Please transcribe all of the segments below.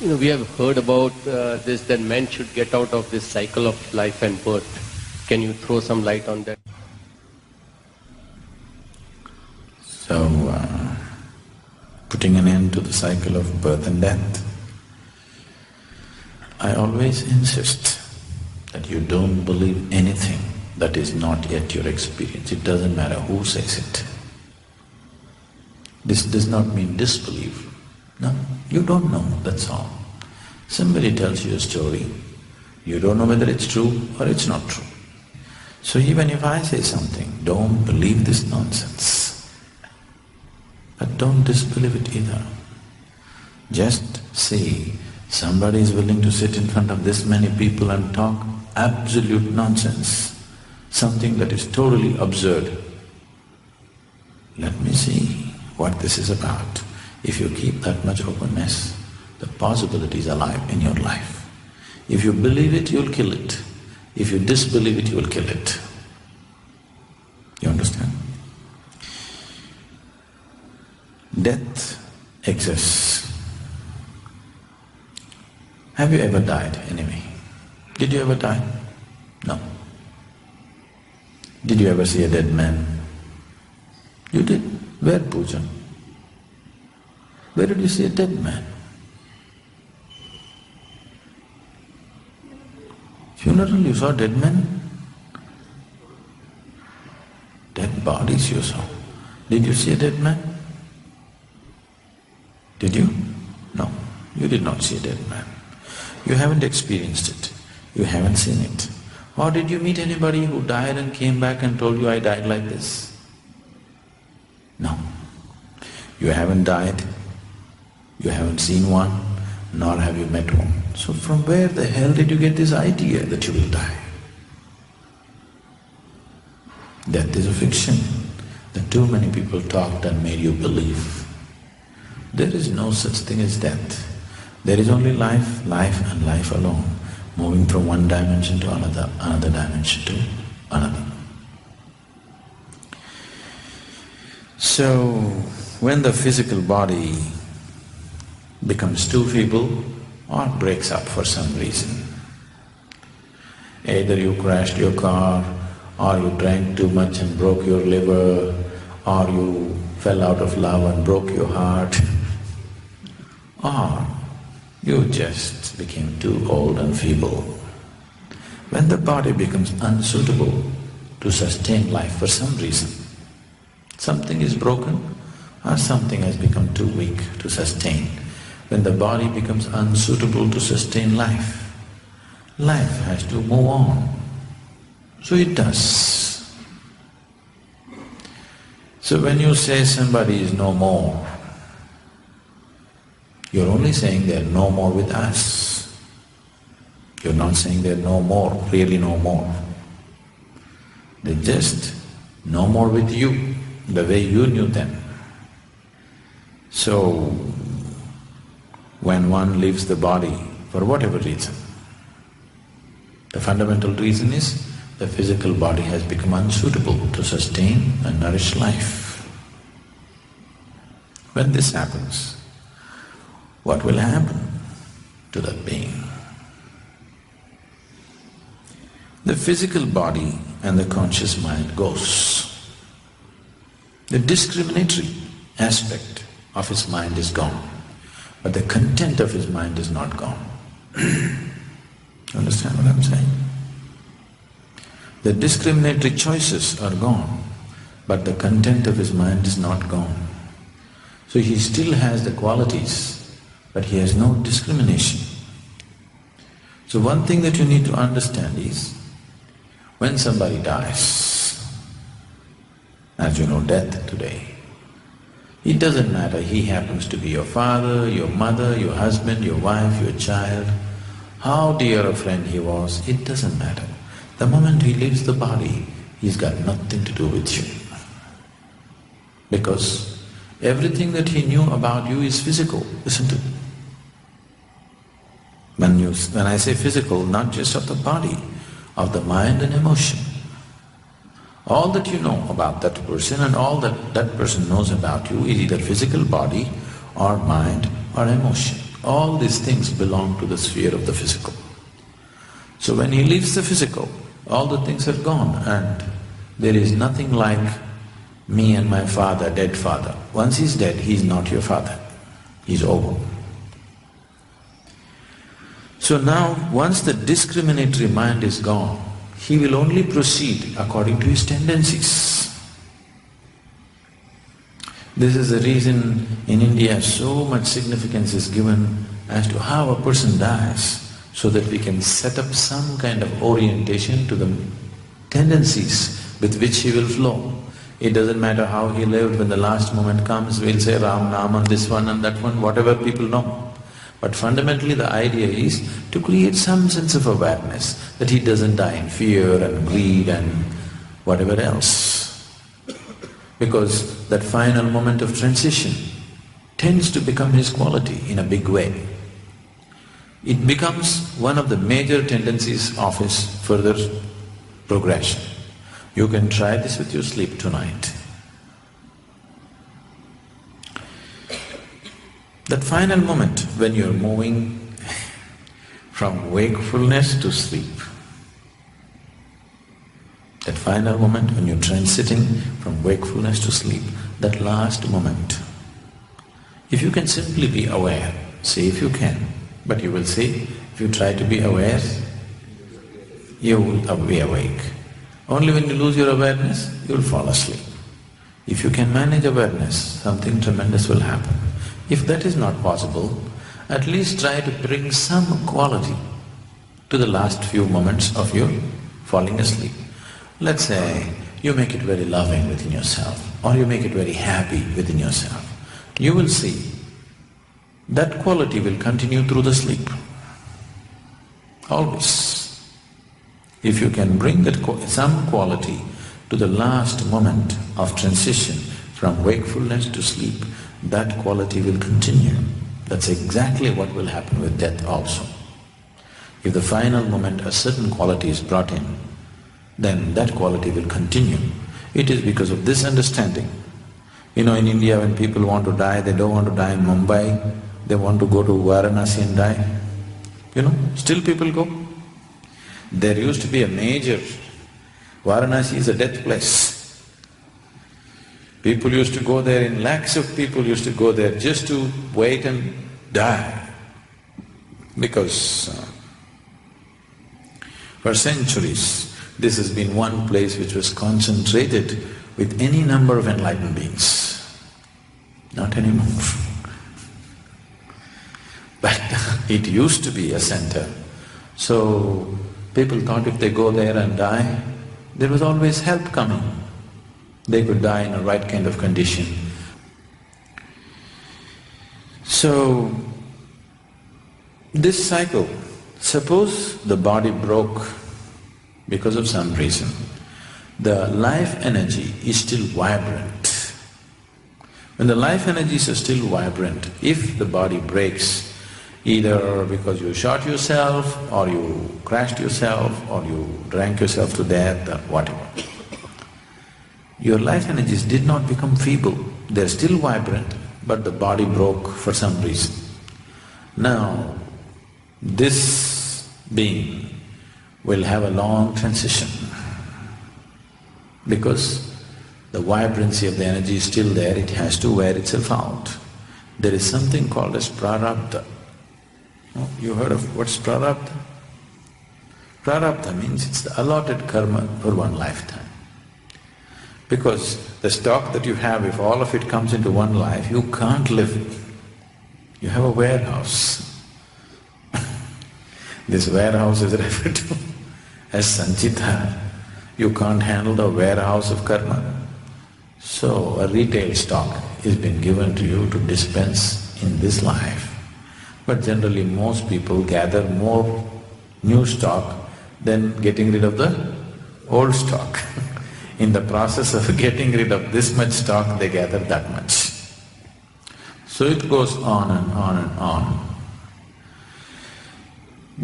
We have heard about this, that men should get out of this cycle of life and birth. Can you throw some light on that? So, putting an end to the cycle of birth and death, I always insist that you don't believe anything that is not yet your experience. It doesn't matter who says it. This does not mean disbelief. No, you don't know, that's all. Somebody tells you a story, you don't know whether it's true or it's not true. So even if I say something, don't believe this nonsense. But don't disbelieve it either. Just see, somebody is willing to sit in front of this many people and talk absolute nonsense, something that is totally absurd. Let me see what this is about. If you keep that much openness, the possibility is alive in your life. If you believe it, you'll kill it. If you disbelieve it, you'll kill it. You understand? Death exists. Have you ever died anyway? Did you ever die? No. Did you ever see a dead man? You did. Where, Pooja? Where did you see a dead man? Funeral, you saw dead men? Dead bodies you saw. Did you see a dead man? Did you? No, you did not see a dead man. You haven't experienced it, you haven't seen it. Or did you meet anybody who died and came back and told you, I died like this? No. You haven't died, you haven't seen one, nor have you met one. So from where the hell did you get this idea that you will die? Death is a fiction that too many people talked and made you believe. There is no such thing as death. There is only life, life and life alone, moving from one dimension to another, another dimension to another. So, when the physical body becomes too feeble or breaks up for some reason, either you crashed your car, or you drank too much and broke your liver, or you fell out of love and broke your heart, or you just became too old and feeble. When the body becomes unsuitable to sustain life for some reason, something is broken or something has become too weak to sustain. When the body becomes unsuitable to sustain life, life has to move on. So it does. So when you say somebody is no more, you're only saying they're no more with us. You're not saying they're no more, really no more. They're just no more with you, the way you knew them. So, when one leaves the body, for whatever reason, the fundamental reason is the physical body has become unsuitable to sustain and nourish life. When this happens, what will happen to that being? The physical body and the conscious mind goes. The discriminatory aspect of his mind is gone, but the content of his mind is not gone. Understand what I'm saying? The discriminatory choices are gone, but the content of his mind is not gone. So he still has the qualities, but he has no discrimination. So one thing that you need to understand is, when somebody dies, as you know, death today, it doesn't matter, he happens to be your father, your mother, your husband, your wife, your child, how dear a friend he was, it doesn't matter. The moment he leaves the body, he's got nothing to do with you. Because everything that he knew about you is physical, isn't it? When I say physical, not just of the body, of the mind and emotion. All that you know about that person and all that that person knows about you is either physical body or mind or emotion. all these things belong to the sphere of the physical. So when he leaves the physical, all the things are gone and there is nothing like me and my father, dead father. Once he's dead, he's not your father. He's over. So now, once the discriminatory mind is gone, he will only proceed according to his tendencies. This is the reason in India so much significance is given as to how a person dies, so that we can set up some kind of orientation to the tendencies with which he will flow. It doesn't matter how he lived, when the last moment comes, we'll say Ram, Nam and this one and that one, whatever people know. But fundamentally the idea is to create some sense of awareness that he doesn't die in fear and greed and whatever else. Because that final moment of transition tends to become his quality in a big way. It becomes one of the major tendencies of his further progression. You can try this with your sleep tonight. That final moment when you're moving from wakefulness to sleep, that final moment when you're transiting from wakefulness to sleep, that last moment, if you can simply be aware, say if you can, but you will see, if you try to be aware, you will be awake. Only when you lose your awareness, you will fall asleep. If you can manage awareness, something tremendous will happen. If that is not possible, at least try to bring some quality to the last few moments of your falling asleep. Let's say you make it very loving within yourself, or you make it very happy within yourself. You will see that quality will continue through the sleep, always. If you can bring that some quality to the last moment of transition from wakefulness to sleep, that quality will continue. That's exactly what will happen with death also. If the final moment a certain quality is brought in, then that quality will continue. It is because of this understanding. You know, in India when people want to die, they don't want to die in Mumbai, they want to go to Varanasi and die. You know, still people go. There used to be a major… Varanasi is a death place. People used to go there, in lakhs of people used to go there just to wait and die. Because for centuries, this has been one place which was concentrated with any number of enlightened beings. Not anymore. But it used to be a center. So, people thought if they go there and die, there was always help coming. They could die in a right kind of condition. So, this cycle, suppose the body broke because of some reason, the life energy is still vibrant. When the life energies are still vibrant, if the body breaks, either because you shot yourself, or you crashed yourself, or you drank yourself to death, or whatever, your life energies did not become feeble, they're still vibrant, but the body broke for some reason. Now, this being will have a long transition because the vibrancy of the energy is still there, it has to wear itself out. There is something called as prarabdha. Oh, you heard of what's prarabdha? Prarabdha means it's the allotted karma for one lifetime. Because the stock that you have, if all of it comes into one life, you can't live. You have a warehouse. This warehouse is referred to as sanchita. You can't handle the warehouse of karma. So a retail stock is been given to you to dispense in this life. But generally most people gather more new stock than getting rid of the old stock. In the process of getting rid of this much stock, they gather that much. So it goes on and on and on.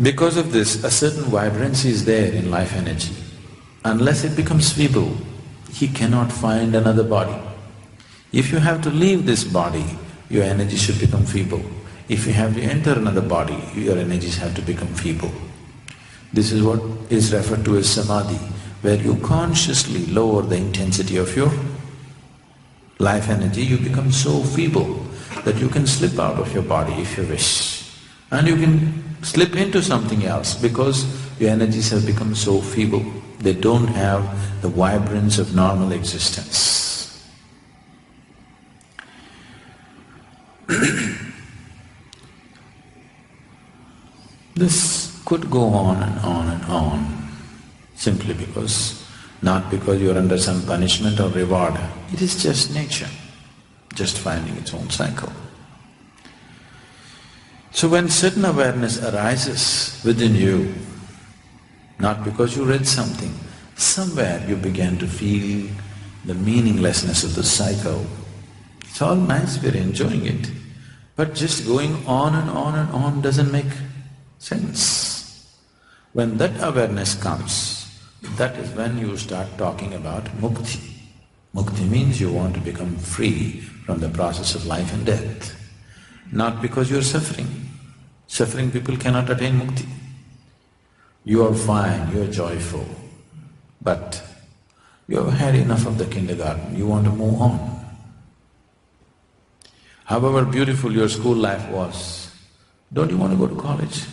Because of this, a certain vibrancy is there in life energy. Unless it becomes feeble, he cannot find another body. If you have to leave this body, your energy should become feeble. If you have to enter another body, your energies have to become feeble. This is what is referred to as samadhi, where you consciously lower the intensity of your life energy. You become so feeble that you can slip out of your body if you wish. And you can slip into something else because your energies have become so feeble. They don't have the vibrance of normal existence. This could go on and on and on, simply because, not because you're under some punishment or reward. It is just nature, just finding its own cycle. So when certain awareness arises within you, not because you read something, somewhere you began to feel the meaninglessness of the cycle. It's all nice, we're enjoying it, but just going on and on and on doesn't make sense. When that awareness comes, that is when you start talking about mukti. Mukti means you want to become free from the process of life and death. Not because you're suffering. Suffering people cannot attain mukti. You are fine, you are joyful, but you have had enough of the kindergarten, you want to move on. However beautiful your school life was, don't you want to go to college?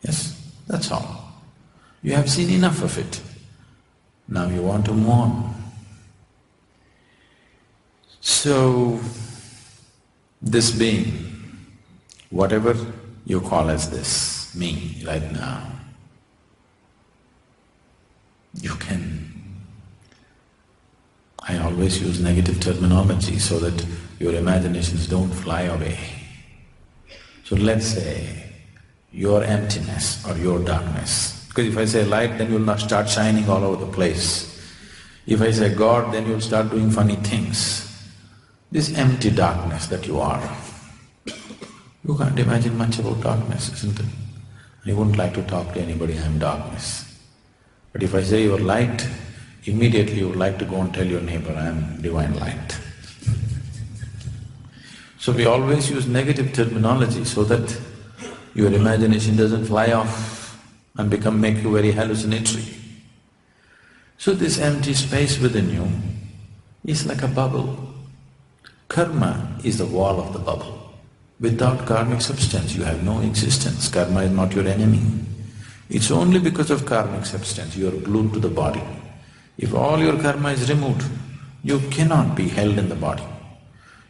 Yes, that's all. You have seen enough of it. Now you want to move on. So, this being, whatever you call as this, me right now, you can… I always use negative terminology so that your imaginations don't fly away. So let's say your emptiness or your darkness. Because if I say light, then you'll not start shining all over the place. If I say God, then you'll start doing funny things. This empty darkness that you are, you can't imagine much about darkness, isn't it? You wouldn't like to talk to anybody, I'm darkness. But if I say you're light, immediately you would like to go and tell your neighbor, I'm divine light. So we always use negative terminology so that your imagination doesn't fly off and make you very hallucinatory. So this empty space within you is like a bubble. Karma is the wall of the bubble. Without karmic substance, you have no existence. Karma is not your enemy. It's only because of karmic substance you are glued to the body. If all your karma is removed, you cannot be held in the body.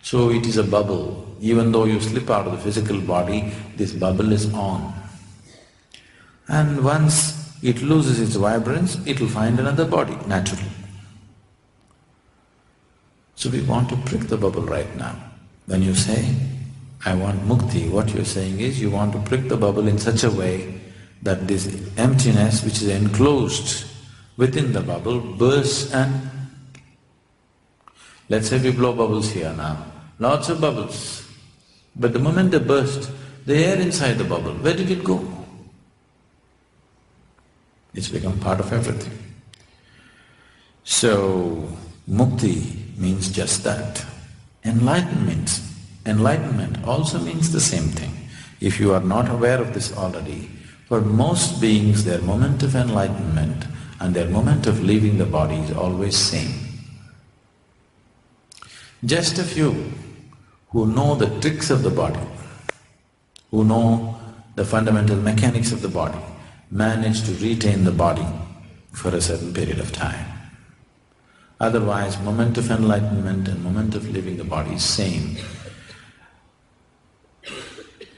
So it is a bubble. Even though you slip out of the physical body, this bubble is on. And once it loses its vibrance, it will find another body, naturally. So we want to prick the bubble right now. When you say, I want mukti, what you're saying is you want to prick the bubble in such a way that this emptiness which is enclosed within the bubble bursts and… Let's say we blow bubbles here now, lots of bubbles. But the moment they burst, the air inside the bubble, where did it go? It's become part of everything. So, mukti means just that. Enlightenment also means the same thing. If you are not aware of this already, for most beings their moment of enlightenment and their moment of leaving the body is always same. Just a few who know the tricks of the body, who know the fundamental mechanics of the body, manage to retain the body for a certain period of time. Otherwise, moment of enlightenment and moment of leaving the body is same.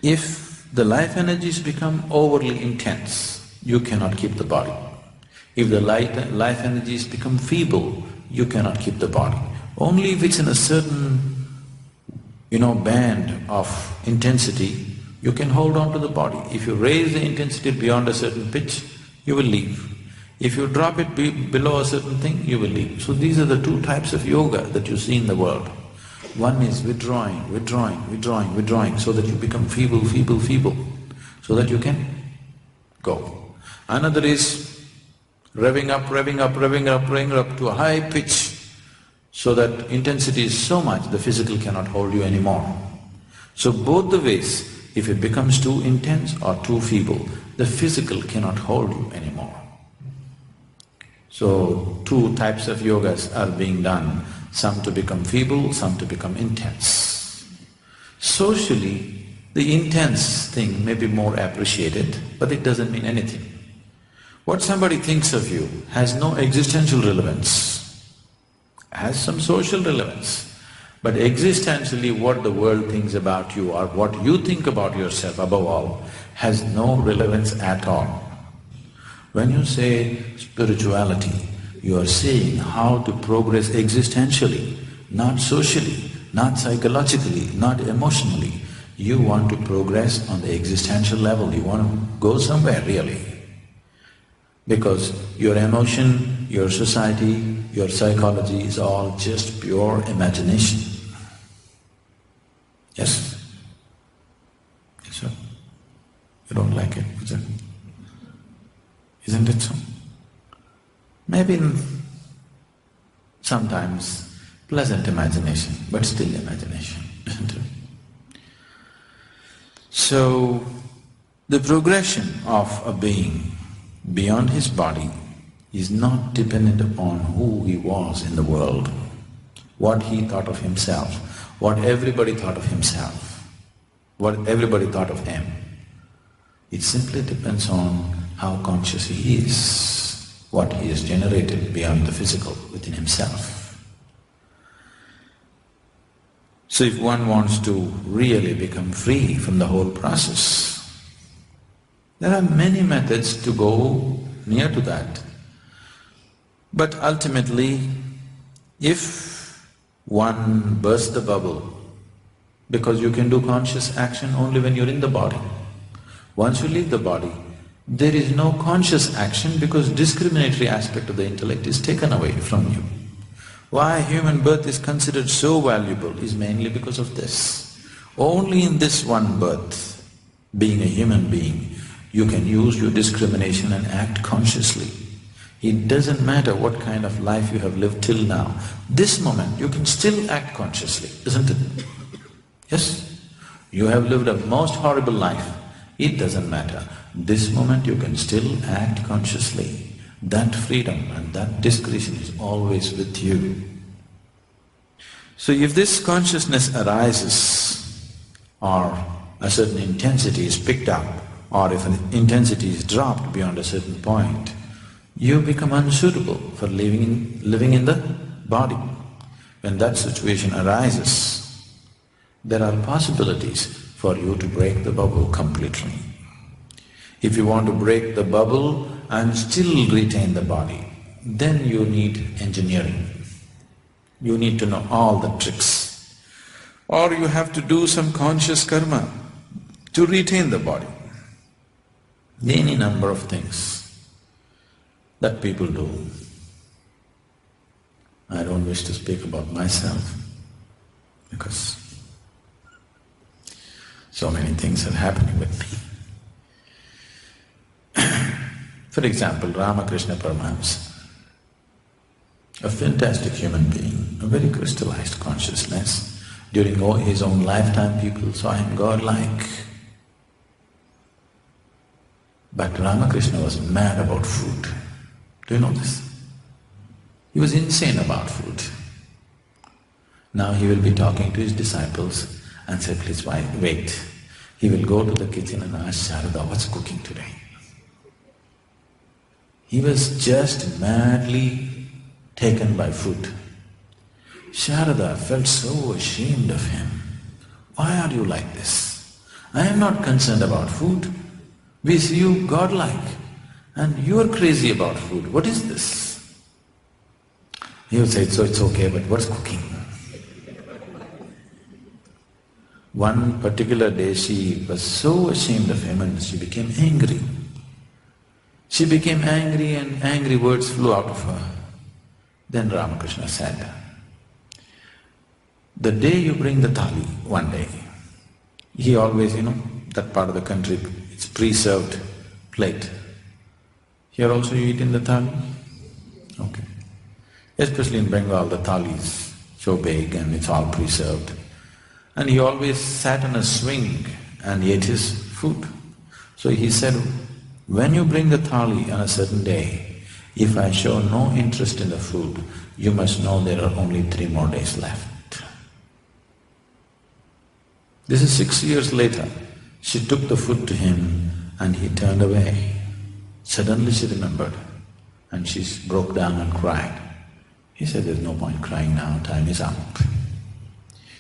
If the life energies become overly intense, you cannot keep the body. If the life energies become feeble, you cannot keep the body. Only if it's in a certain, band of intensity, you can hold on to the body. If you raise the intensity beyond a certain pitch, you will leave. If you drop it below a certain thing, you will leave. So these are the two types of yoga that you see in the world. One is withdrawing, so that you become feeble, so that you can go. Another is revving up to a high pitch, so that intensity is so much the physical cannot hold you anymore. So both the ways, if it becomes too intense or too feeble, the physical cannot hold you anymore. So two types of yogas are being done, some to become feeble, some to become intense. Socially, the intense thing may be more appreciated, but it doesn't mean anything. What somebody thinks of you has no existential relevance, has some social relevance. But existentially what the world thinks about you or what you think about yourself above all has no relevance at all. When you say spirituality, you are saying how to progress existentially, not socially, not psychologically, not emotionally. You want to progress on the existential level, you want to go somewhere really. Because your emotion, your society, your psychology is all just pure imagination. Yes? Yes, sir? You don't like it, is it? Isn't it so? Maybe sometimes pleasant imagination, but still imagination, isn't it? So, the progression of a being beyond his body is not dependent upon who he was in the world, what he thought of himself, what everybody thought of himself, what everybody thought of him. It simply depends on how conscious he is, what he has generated beyond the physical within himself. So if one wants to really become free from the whole process, there are many methods to go near to that. But ultimately, if one bursts the bubble, because you can do conscious action only when you're in the body. Once you leave the body, there is no conscious action because discriminatory aspect of the intellect is taken away from you. Why human birth is considered so valuable is mainly because of this. Only in this one birth, being a human being, you can use your discrimination and act consciously. It doesn't matter what kind of life you have lived till now. This moment you can still act consciously, isn't it? Yes? You have lived a most horrible life. It doesn't matter. This moment you can still act consciously. That freedom and that discretion is always with you. So if this consciousness arises, or a certain intensity is picked up, or if an intensity is dropped beyond a certain point, you become unsuitable for living in the body. When that situation arises, there are possibilities for you to break the bubble completely. If you want to break the bubble and still retain the body, then you need engineering. You need to know all the tricks. Or you have to do some conscious karma to retain the body. Any number of things that people do. I don't wish to speak about myself because so many things are happening with me. For example, Ramakrishna Paramahamsa, a fantastic human being, a very crystallized consciousness. During his own lifetime, people saw him godlike. But Ramakrishna was mad about food. Do you know this? He was insane about food. Now he will be talking to his disciples and say, please wait. He will go to the kitchen and ask Sharada, what's cooking today? He was just madly taken by food. Sharada felt so ashamed of him. Why are you like this? I am not concerned about food. We see you godlike and you are crazy about food. What is this? He would say, so it's okay, but what's cooking? One particular day she was so ashamed of him and she became angry. She became angry and angry words flew out of her. Then Ramakrishna said, the day you bring the thali, one day, he always, that part of the country, it's pre-served plate. Here also you eat in the thali? Okay. Especially in Bengal, the thali is so big and it's all pre-served. and he always sat on a swing and ate his food. So he said, when you bring the thali on a certain day, if I show no interest in the food, you must know there are only 3 more days left. This is 6 years later. She took the food to him and he turned away. Suddenly she remembered and she broke down and cried. He said, there's no point crying now, time is up.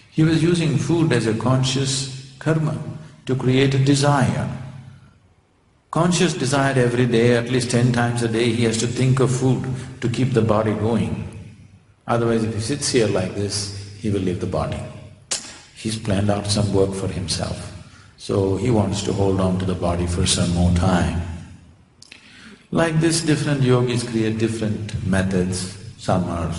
He was using food as a conscious karma to create a desire. Conscious desire every day, at least 10 times a day, he has to think of food to keep the body going. Otherwise, if he sits here like this, he will leave the body. He's planned out some work for himself, so he wants to hold on to the body for some more time. Like this, different yogis create different methods. Some are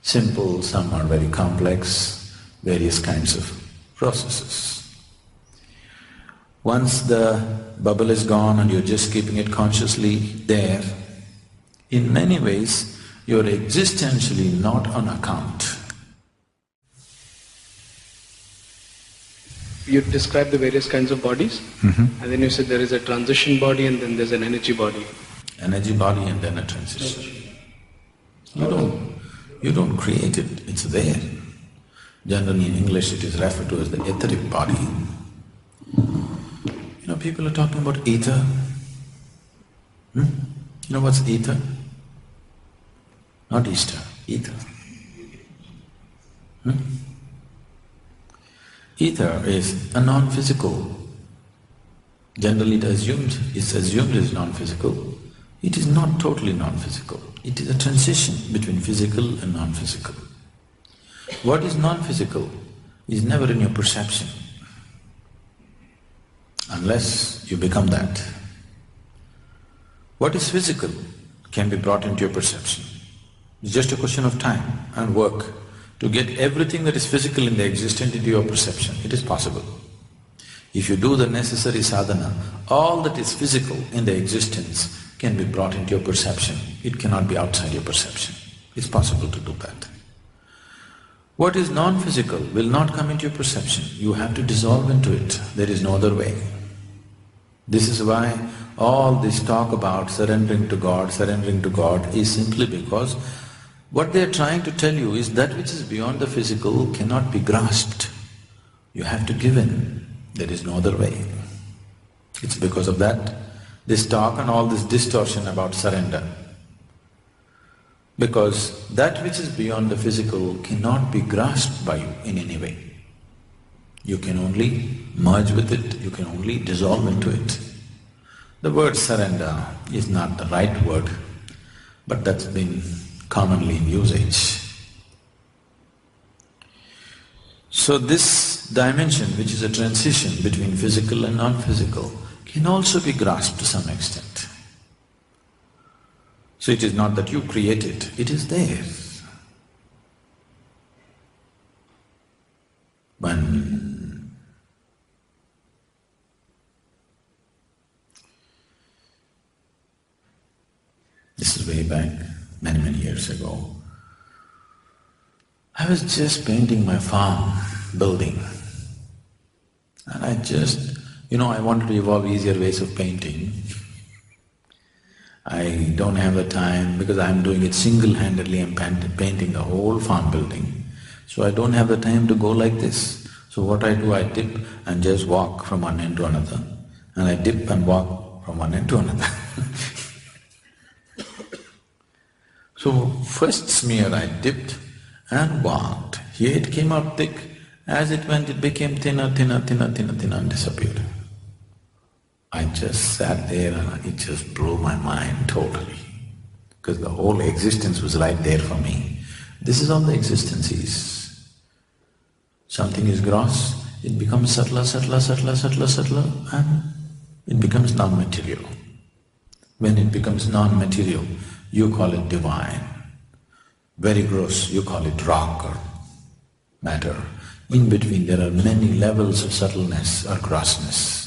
simple, some are very complex, various kinds of processes. Once the bubble is gone and you're just keeping it consciously there, in many ways you're existentially not on account. You described the various kinds of bodies, and then you said there is a transition body and then there's an energy body. Energy body and then a transition. You don't create it, it's there. Generally in English it is referred to as the etheric body. You know, people are talking about ether. You know what's ether? Not Easter, ether. Ether is a non-physical. Generally it's assumed as non-physical. It is not totally non-physical. It is a transition between physical and non-physical. What is non-physical is never in your perception, unless you become that. What is physical can be brought into your perception. It's just a question of time and work to get everything that is physical in the existence into your perception. It is possible. If you do the necessary sadhana, all that is physical in the existence can be brought into your perception. It cannot be outside your perception. It's possible to do that. What is non-physical will not come into your perception. You have to dissolve into it. There is no other way. This is why all this talk about surrendering to God is simply because what they're trying to tell you is that which is beyond the physical cannot be grasped. You have to give in. There is no other way. It's because of that, this talk and all this distortion about surrender. Because that which is beyond the physical cannot be grasped by you in any way. You can only merge with it, you can only dissolve into it. The word surrender is not the right word, but that's been commonly in usage. So this dimension, which is a transition between physical and non-physical, can also be grasped to some extent. So it is not that you create it is there. When this is way back, many years ago, I was just painting my farm building, and I wanted to evolve easier ways of painting. I don't have the time because I'm doing it single-handedly, I'm painting the whole farm building. So I don't have the time to go like this. So what I do, I dip and just walk from one end to another, and I dip and walk from one end to another. So first smear I dipped and walked. Here it came out thick. As it went, it became thinner and disappeared. I just sat there and it just blew my mind totally, because the whole existence was right there for me. This is all the existence is. Something is gross, it becomes subtler, and it becomes non-material. When it becomes non-material, you call it divine. Very gross, you call it rock or matter. In between there are many levels of subtleness or grossness.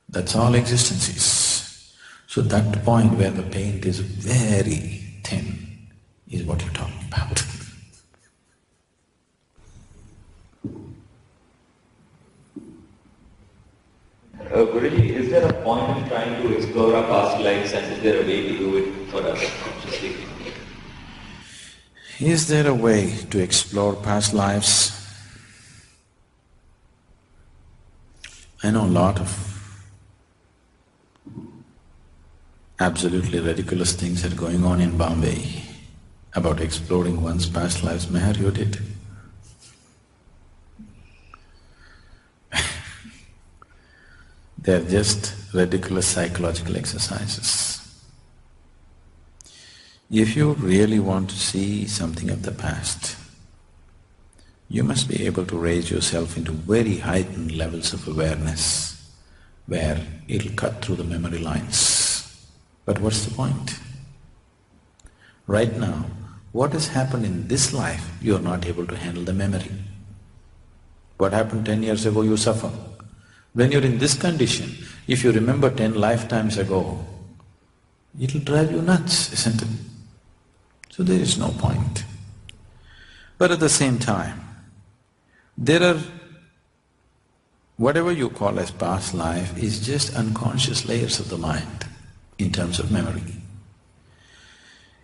That's all existence is. So that point where the paint is very thin is what you're talking about. Guruji, is there a point in trying to explore our past lives, and is there a way to do it for us consciously? Is there a way to explore past lives? I know a lot of absolutely ridiculous things are going on in Bombay about exploring one's past lives. Meher, you did? They're just ridiculous psychological exercises. If you really want to see something of the past, you must be able to raise yourself into very heightened levels of awareness where it'll cut through the memory lines. But what's the point? Right now, what has happened in this life, you're not able to handle the memory. What happened 10 years ago, you suffer. When you're in this condition, if you remember 10 lifetimes ago, it'll drive you nuts, isn't it? So there is no point. But at the same time, there are… whatever you call as past life is just unconscious layers of the mind in terms of memory.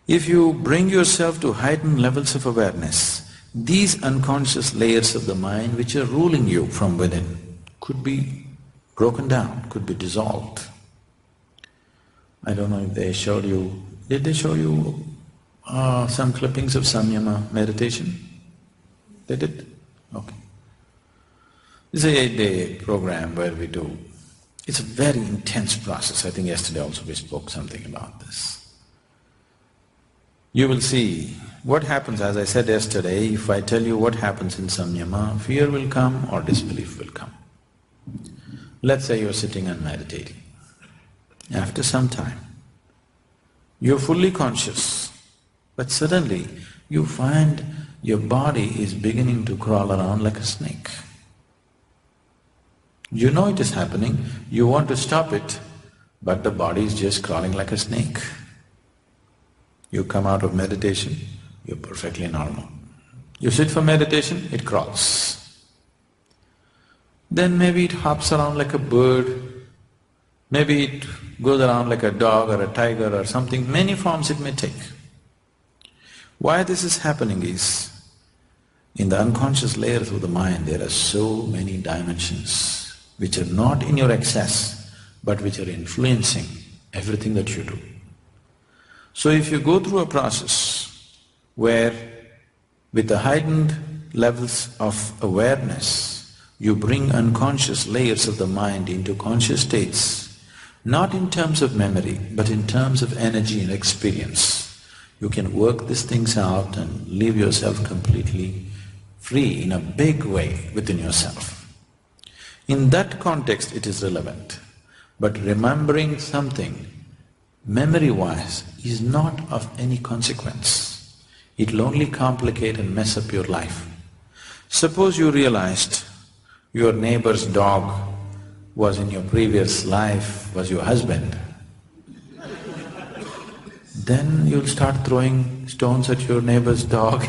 If you bring yourself to heightened levels of awareness, these unconscious layers of the mind which are ruling you from within could be broken down, could be dissolved. I don't know if they showed you… did they show you some clippings of samyama meditation? They did? Okay. It's a 8-day program where we do… it's a very intense process. I think yesterday also we spoke something about this. You will see what happens, as I said yesterday, if I tell you what happens in samyama, fear will come or disbelief will come. Let's say you're sitting and meditating. After some time, you're fully conscious, but suddenly you find your body is beginning to crawl around like a snake. You know it is happening, you want to stop it, but the body is just crawling like a snake. You come out of meditation, you're perfectly normal. You sit for meditation, it crawls. Then maybe it hops around like a bird, maybe it goes around like a dog or a tiger or something, many forms it may take. Why this is happening is, in the unconscious layers of the mind there are so many dimensions which are not in your access but which are influencing everything that you do. So if you go through a process where with the heightened levels of awareness you bring unconscious layers of the mind into conscious states, not in terms of memory but in terms of energy and experience, you can work these things out and leave yourself completely free in a big way within yourself. In that context it is relevant, but remembering something memory-wise is not of any consequence. It'll only complicate and mess up your life. Suppose you realized your neighbor's dog was in your previous life, was your husband, then you'll start throwing stones at your neighbor's dog.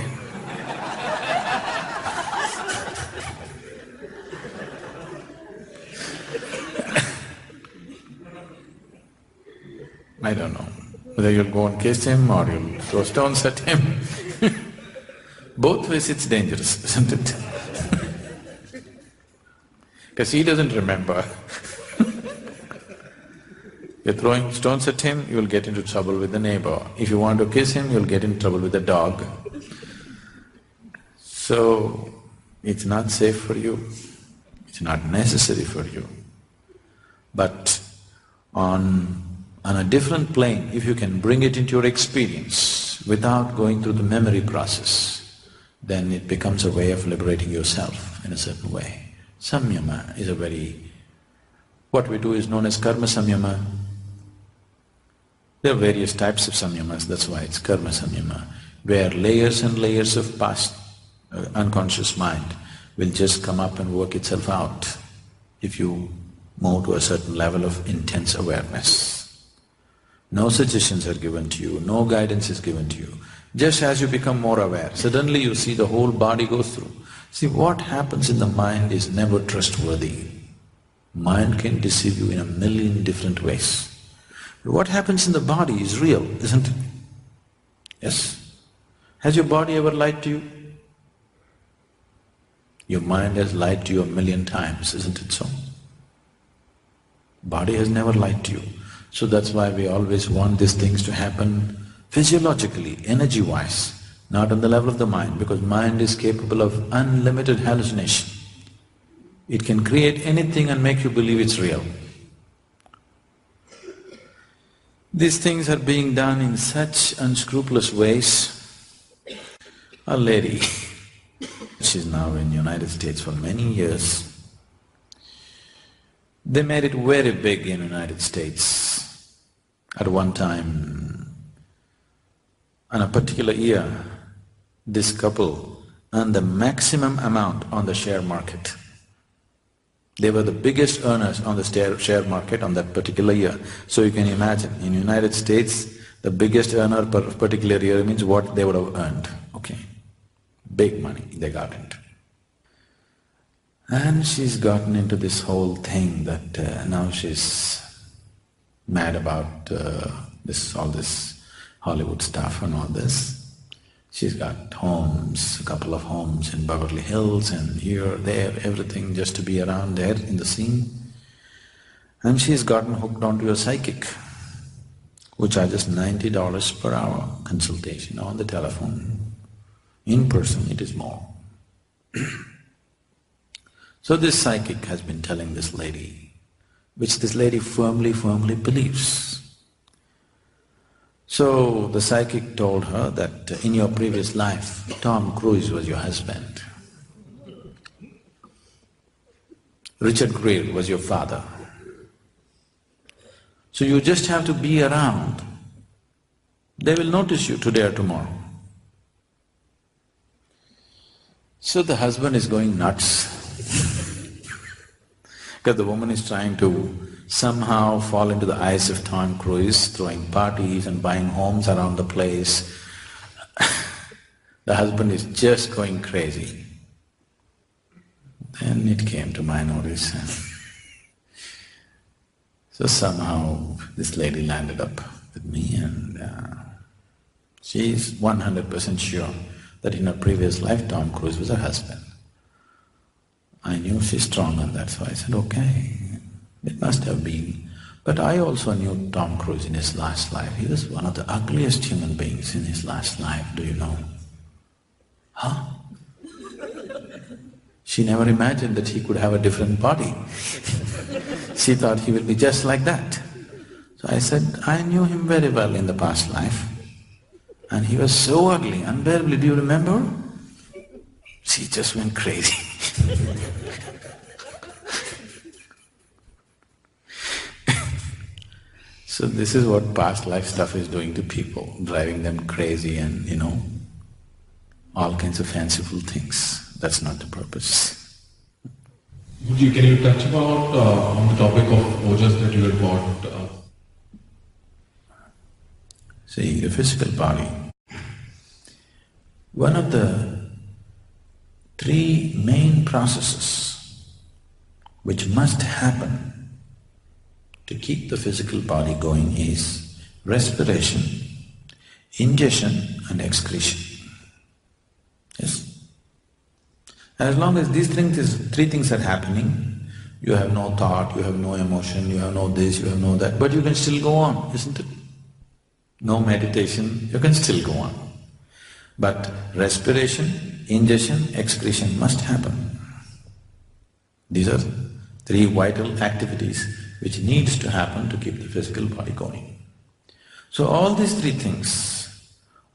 I don't know whether you'll go and kiss him or you'll throw stones at him. Both ways it's dangerous, isn't it? Because he doesn't remember. You're throwing stones at him, you'll get into trouble with the neighbor. If you want to kiss him, you'll get in trouble with the dog. So, it's not safe for you, it's not necessary for you. But on a different plane, if you can bring it into your experience without going through the memory process, then it becomes a way of liberating yourself in a certain way. Samyama is a very… what we do is known as karma samyama. There are various types of samyamas, that's why it's karma samyama, where layers and layers of past unconscious mind will just come up and work itself out if you move to a certain level of intense awareness. No suggestions are given to you, no guidance is given to you. Just as you become more aware, suddenly you see the whole body goes through. See, what happens in the mind is never trustworthy. Mind can deceive you in a million different ways. But what happens in the body is real, isn't it? Yes? Has your body ever lied to you? Your mind has lied to you a million times, isn't it so? Body has never lied to you. So that's why we always want these things to happen physiologically, energy-wise, not on the level of the mind, because mind is capable of unlimited hallucination. It can create anything and make you believe it's real. These things are being done in such unscrupulous ways. A lady, she's now in United States for many years. They made it very big in United States. At one time, on a particular year, this couple earned the maximum amount on the share market. They were the biggest earners on the share market on that particular year. So you can imagine, in United States, the biggest earner per particular year means what they would have earned, okay? Big money they got into. And she's gotten into this whole thing that now she's mad about all this Hollywood stuff and all this. She's got homes, a couple of homes in Beverly Hills and here, there, everything just to be around there in the scene. And she's gotten hooked onto a psychic who charges $90 per hour consultation on the telephone. In person it is more. So this psychic has been telling this lady, which this lady firmly believes. So the psychic told her that in your previous life, Tom Cruise was your husband. Richard Gere was your father. So you just have to be around. They will notice you today or tomorrow. So the husband is going nuts because the woman is trying to somehow fall into the eyes of Tom Cruise, throwing parties and buying homes around the place. The husband is just going crazy. Then it came to my notice. So somehow this lady landed up with me and she is 100% sure that in her previous life Tom Cruise was her husband. I knew she's strong on that, so I said, okay, it must have been. But I also knew Tom Cruise in his last life. He was one of the ugliest human beings in his last life, do you know? Huh? She never imagined that he could have a different body. She thought he will be just like that. So I said, I knew him very well in the past life. And he was so ugly, unbearably, do you remember? She just went crazy. So this is what past life stuff is doing to people, driving them crazy and, all kinds of fanciful things. That's not the purpose. Can you touch about on the topic of ojas that you had bought? See, the physical body, one of the three main processes which must happen to keep the physical body going is respiration, ingestion and excretion. Yes? As long as these three things are happening, you have no thought, you have no emotion, you have no this, you have no that, but you can still go on, isn't it? No meditation, you can still go on. But respiration, ingestion, excretion must happen. These are three vital activities which needs to happen to keep the physical body going. So all these three things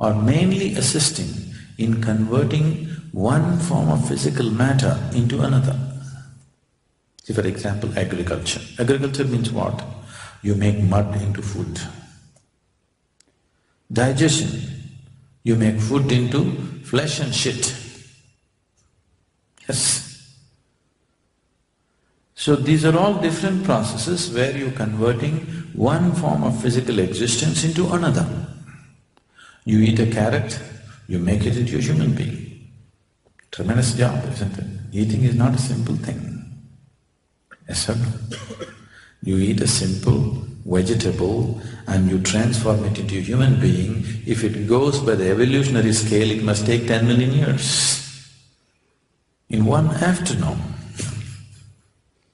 are mainly assisting in converting one form of physical matter into another. See, for example, agriculture. Agriculture means what? You make mud into food. Digestion, you make food into flesh and shit. Yes. So these are all different processes where you're converting one form of physical existence into another. You eat a carrot, you make it into a human being. Tremendous job, isn't it? Eating is not a simple thing. Yes or no? You eat a simple vegetable and you transform it into a human being, if it goes by the evolutionary scale, it must take 10 million years. In one afternoon,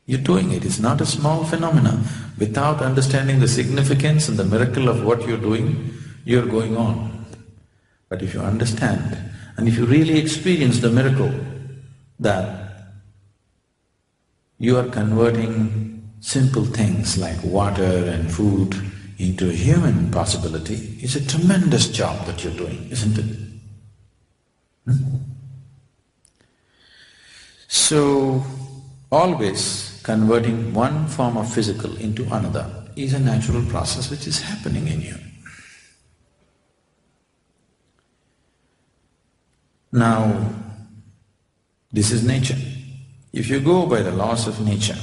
you're doing it. It's not a small phenomenon. Without understanding the significance and the miracle of what you're doing, you're going on. But if you understand and if you really experience the miracle that you are converting simple things like water and food into a human possibility, it's a tremendous job that you're doing, isn't it? So, always converting one form of physical into another is a natural process which is happening in you. Now, this is nature. If you go by the laws of nature,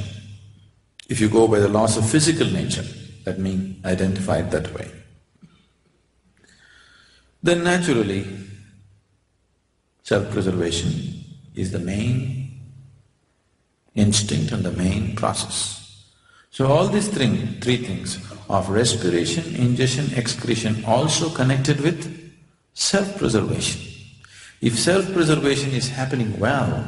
if you go by the laws of physical nature, let me identify it that way, then naturally self-preservation is the main instinct and the main process. So all these three things of respiration, ingestion, excretion also connected with self-preservation. If self-preservation is happening well,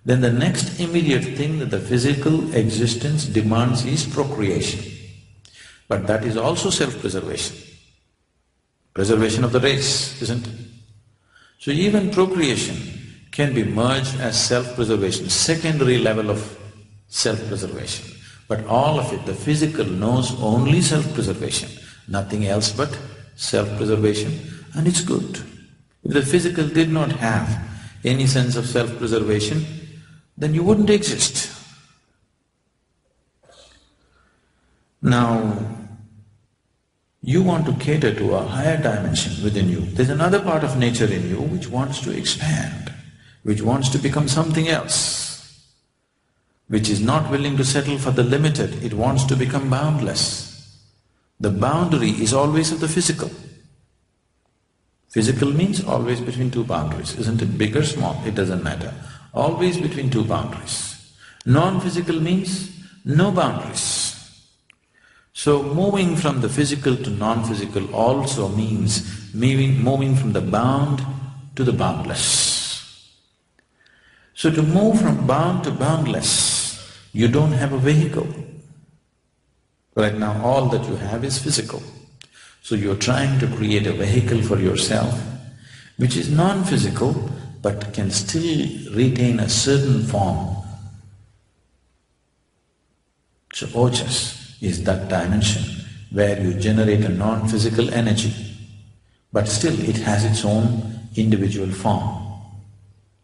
then the next immediate thing that the physical existence demands is procreation. But that is also self-preservation, preservation of the race, isn't it? So even procreation can be merged as self-preservation, secondary level of self-preservation. But all of it, the physical knows only self-preservation, nothing else but self-preservation, and it's good. If the physical did not have any sense of self-preservation, then you wouldn't exist. Now, you want to cater to a higher dimension within you. There's another part of nature in you which wants to expand, which wants to become something else, which is not willing to settle for the limited, it wants to become boundless. The boundary is always of the physical. Physical means always between two boundaries, isn't it? Big or small, it doesn't matter. Always between two boundaries. Non-physical means no boundaries. So moving from the physical to non-physical also means moving from the bound to the boundless. So to move from bound to boundless, you don't have a vehicle. Right now all that you have is physical. So you're trying to create a vehicle for yourself which is non-physical but can still retain a certain form. So ojas is that dimension where you generate a non-physical energy, but still it has its own individual form.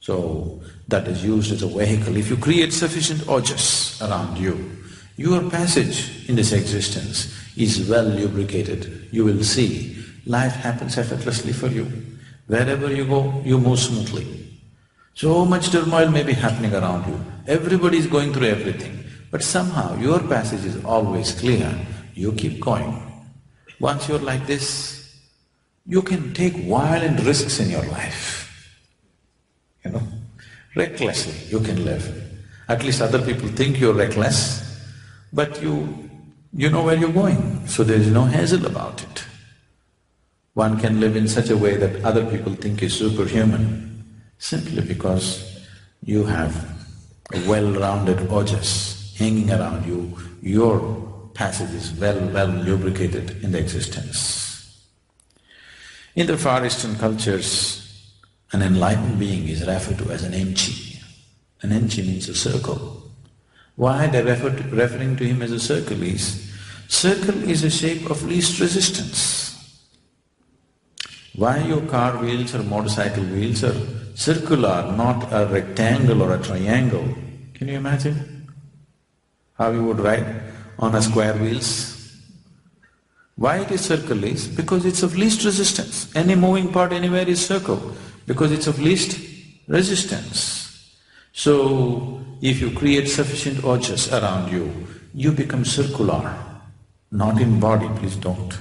So that is used as a vehicle. If you create sufficient ojas around you, your passage in this existence is well lubricated. You will see life happens effortlessly for you. Wherever you go, you move smoothly. So much turmoil may be happening around you. Everybody is going through everything. But somehow your passage is always clear, you keep going. Once you're like this, you can take violent risks in your life. Recklessly you can live. At least other people think you're reckless, but you know where you're going, so there is no hassle about it. One can live in such a way that other people think is superhuman, simply because you have a well-rounded ojas hanging around you, your passage is well lubricated in the existence. In the Far Eastern cultures, an enlightened being is referred to as an enchi. An enchi means a circle. Why they're referring to him as a circle is, circle is a shape of least resistance. Why your car wheels or motorcycle wheels are circular, not a rectangle or a triangle? Can you imagine how you would ride on a square wheels? Why it is circle is because it's of least resistance. Any moving part anywhere is circle because it's of least resistance. So, if you create sufficient ojas around you, you become circular, not in body, please don't.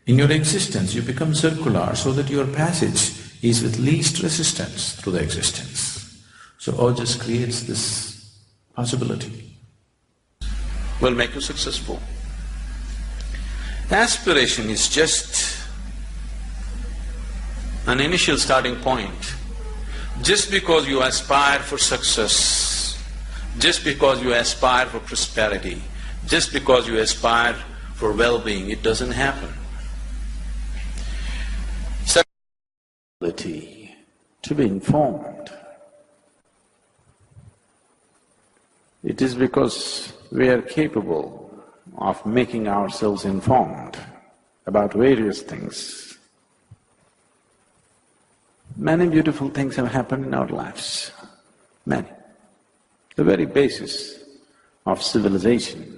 In your existence, you become circular so that your passage is with least resistance through the existence. So ojas creates this possibility will make you successful. Aspiration is just an initial starting point. Just because you aspire for success, just because you aspire for prosperity, just because you aspire for well-being, it doesn't happen. Ability to be informed. It is because we are capable of making ourselves informed about various things. Many beautiful things have happened in our lives, many. The very basis of civilization